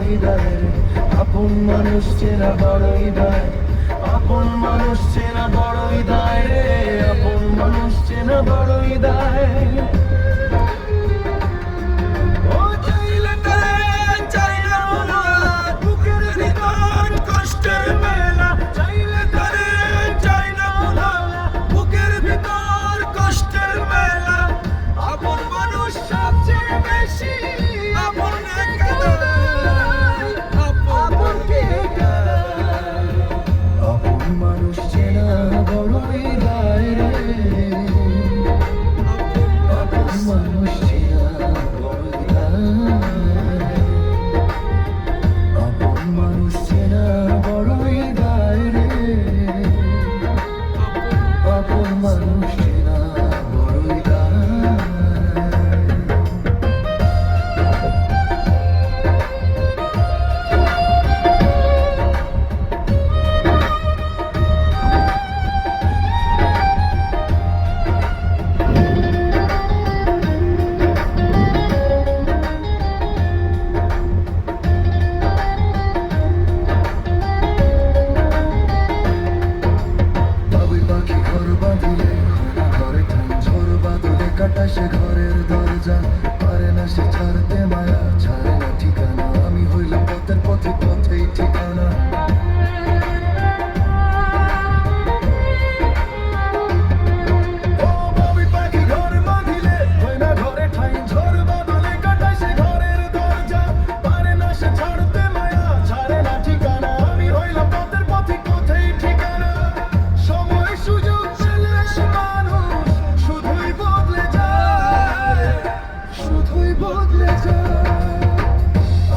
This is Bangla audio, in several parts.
বড়ই দায় রে, আপন মানুষ চেনা বড়ই দায়, আপন মানুষ চেনা বড়ই দায় রে, আপন মানুষ চেনা বড়ই দায়। মানুষ চেনা বড়ই দায় রে, আপন মানুষ চেনা বড়ই দায়, আপন মানুষ চেনা বড়ই দায় রে, আপন মানুষ চেনা বড়ই দায়। সে ঘরের দরজা পারে না সে ছাড়তে মায়া, ছাড়ে না ঠিকানা, আমি হইলাম পথের পথে পথেই ঠিকানা। বদলে যায়,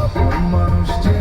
আপন মানুষ।